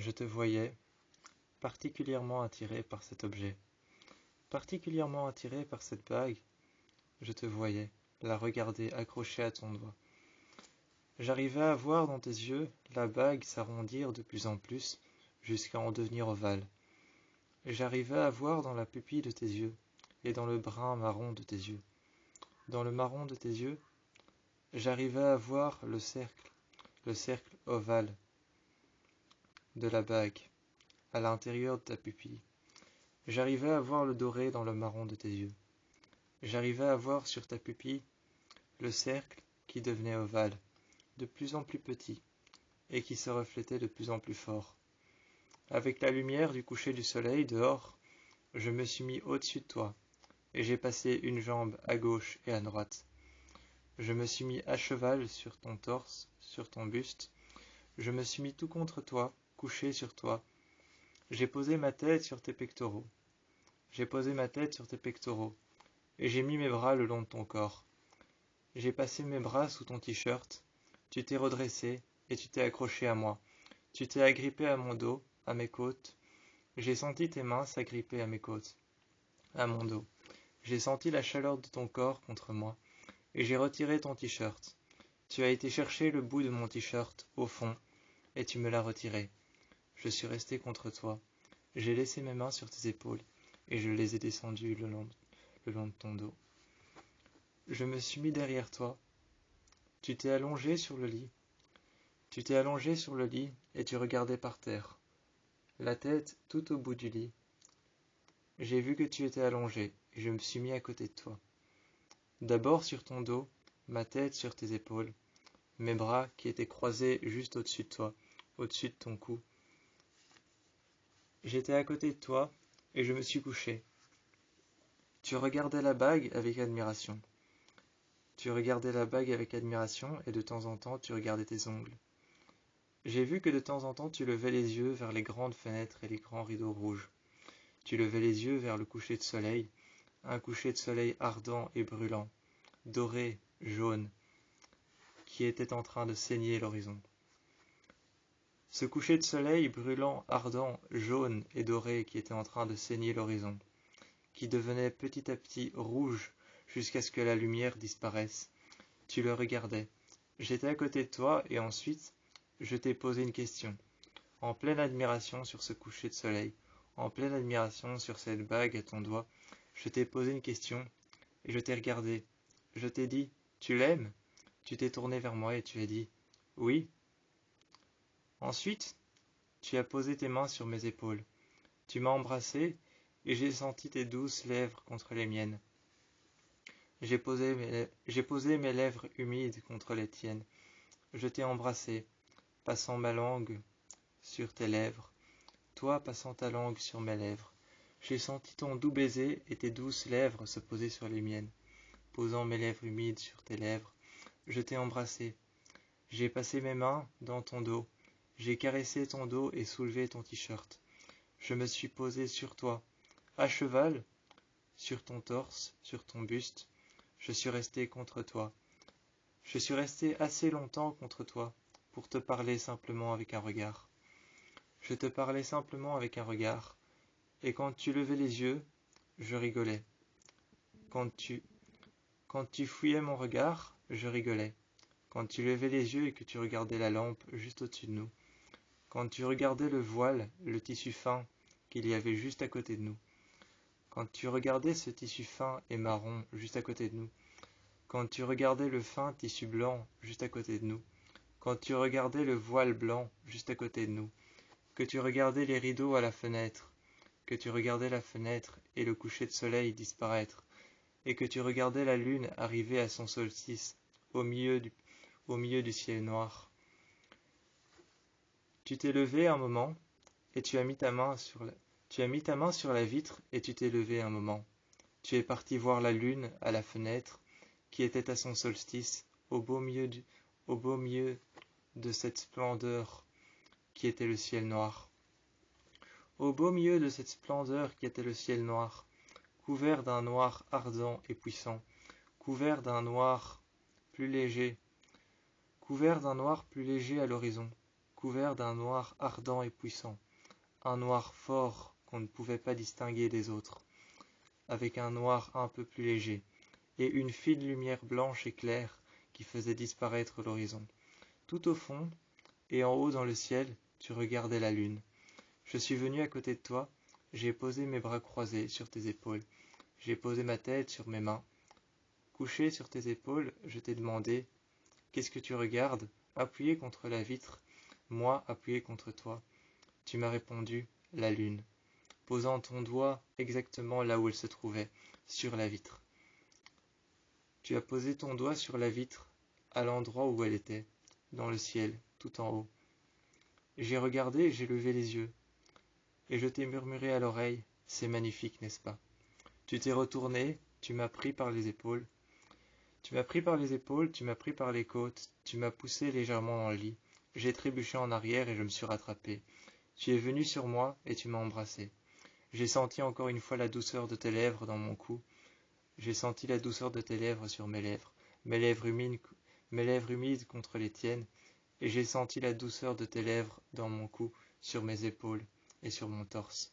Je te voyais, particulièrement attiré par cet objet, particulièrement attiré par cette bague. Je te voyais, la regarder accrochée à ton doigt. J'arrivais à voir dans tes yeux la bague s'arrondir de plus en plus jusqu'à en devenir ovale. J'arrivais à voir dans la pupille de tes yeux et dans le brun marron de tes yeux. Dans le marron de tes yeux, j'arrivais à voir le cercle ovale de la bague à l'intérieur de ta pupille. J'arrivais à voir le doré dans le marron de tes yeux. J'arrivais à voir sur ta pupille le cercle qui devenait ovale, de plus en plus petit, et qui se reflétait de plus en plus fort. Avec la lumière du coucher du soleil dehors, je me suis mis au-dessus de toi, et j'ai passé une jambe à gauche et à droite. Je me suis mis à cheval sur ton torse, sur ton buste. Je me suis mis tout contre toi, couché sur toi. J'ai posé ma tête sur tes pectoraux. J'ai posé ma tête sur tes pectoraux, et j'ai mis mes bras le long de ton corps. J'ai passé mes bras sous ton t-shirt. Tu t'es redressé, et tu t'es accroché à moi. Tu t'es agrippé à mon dos, à mes côtes. J'ai senti tes mains s'agripper à mes côtes, à mon dos. J'ai senti la chaleur de ton corps contre moi, et j'ai retiré ton t-shirt. Tu as été chercher le bout de mon t-shirt, au fond, et tu me l'as retiré. Je suis resté contre toi. J'ai laissé mes mains sur tes épaules, et je les ai descendues le long de ton dos. Je me suis mis derrière toi. Tu t'es allongé sur le lit. Tu t'es allongé sur le lit, et tu regardais par terre, la tête tout au bout du lit. J'ai vu que tu étais allongé, et je me suis mis à côté de toi. D'abord sur ton dos, ma tête sur tes épaules, mes bras qui étaient croisés juste au-dessus de toi, au-dessus de ton cou. J'étais à côté de toi, et je me suis couché. Tu regardais la bague avec admiration. Tu regardais la bague avec admiration, et de temps en temps tu regardais tes ongles. J'ai vu que de temps en temps tu levais les yeux vers les grandes fenêtres et les grands rideaux rouges. Tu levais les yeux vers le coucher de soleil, un coucher de soleil ardent et brûlant, doré, jaune, qui était en train de saigner l'horizon. Ce coucher de soleil brûlant, ardent, jaune et doré qui était en train de saigner l'horizon, qui devenait petit à petit rouge jusqu'à ce que la lumière disparaisse. Tu le regardais. J'étais à côté de toi et ensuite, je t'ai posé une question, en pleine admiration sur ce coucher de soleil, en pleine admiration sur cette bague à ton doigt. Je t'ai posé une question et je t'ai regardé. Je t'ai dit, tu l'aimes? Tu t'es tourné vers moi et tu as dit, oui. Ensuite, tu as posé tes mains sur mes épaules. Tu m'as embrassé et j'ai senti tes douces lèvres contre les miennes. J'ai posé mes lèvres humides contre les tiennes. Je t'ai embrassé, passant ma langue sur tes lèvres, toi passant ta langue sur mes lèvres. J'ai senti ton doux baiser et tes douces lèvres se poser sur les miennes, posant mes lèvres humides sur tes lèvres. Je t'ai embrassé. J'ai passé mes mains dans ton dos. J'ai caressé ton dos et soulevé ton t-shirt. Je me suis posé sur toi, à cheval, sur ton torse, sur ton buste. Je suis resté contre toi. Je suis resté assez longtemps contre toi pour te parler simplement avec un regard. Je te parlais simplement avec un regard, et quand tu levais les yeux, je rigolais. Quand tu fouillais mon regard, je rigolais. Quand tu levais les yeux et que tu regardais la lampe juste au-dessus de nous. Quand tu regardais le voile, le tissu fin qu'il y avait juste à côté de nous. Quand tu regardais ce tissu fin et marron juste à côté de nous. Quand tu regardais le fin tissu blanc juste à côté de nous. Quand tu regardais le voile blanc juste à côté de nous. Que tu regardais les rideaux à la fenêtre. Que tu regardais la fenêtre et le coucher de soleil disparaître. Et que tu regardais la lune arriver à son solstice au milieu du ciel noir. Tu t'es levé un moment et tu as mis ta main sur la vitre et tu t'es levé un moment. Tu es parti voir la lune à la fenêtre qui était à son solstice au beau milieu de cette splendeur qui était le ciel noir. Au beau milieu de cette splendeur qui était le ciel noir, couvert d'un noir ardent et puissant, couvert d'un noir plus léger à l'horizon, couvert d'un noir ardent et puissant, un noir fort qu'on ne pouvait pas distinguer des autres, avec un noir un peu plus léger, et une fine lumière blanche et claire qui faisait disparaître l'horizon. Tout au fond, et en haut dans le ciel, tu regardais la lune. Je suis venu à côté de toi, j'ai posé mes bras croisés sur tes épaules, j'ai posé ma tête sur mes mains. Couché sur tes épaules, je t'ai demandé « Qu'est-ce que tu regardes ?» appuyé contre la vitre, moi appuyé contre toi. Tu m'as répondu « La lune », posant ton doigt exactement là où elle se trouvait, sur la vitre. Tu as posé ton doigt sur la vitre, à l'endroit où elle était, dans le ciel, tout en haut. J'ai regardé, j'ai levé les yeux, et je t'ai murmuré à l'oreille « C'est magnifique, n'est-ce pas ?» Tu t'es retourné, tu m'as pris par les épaules. Tu m'as pris par les épaules, tu m'as pris par les côtes, tu m'as poussé légèrement dans le lit. J'ai trébuché en arrière et je me suis rattrapé. Tu es venu sur moi et tu m'as embrassé. J'ai senti encore une fois la douceur de tes lèvres dans mon cou. J'ai senti la douceur de tes lèvres sur mes lèvres humides contre les tiennes, et j'ai senti la douceur de tes lèvres dans mon cou, sur mes épaules et sur mon torse.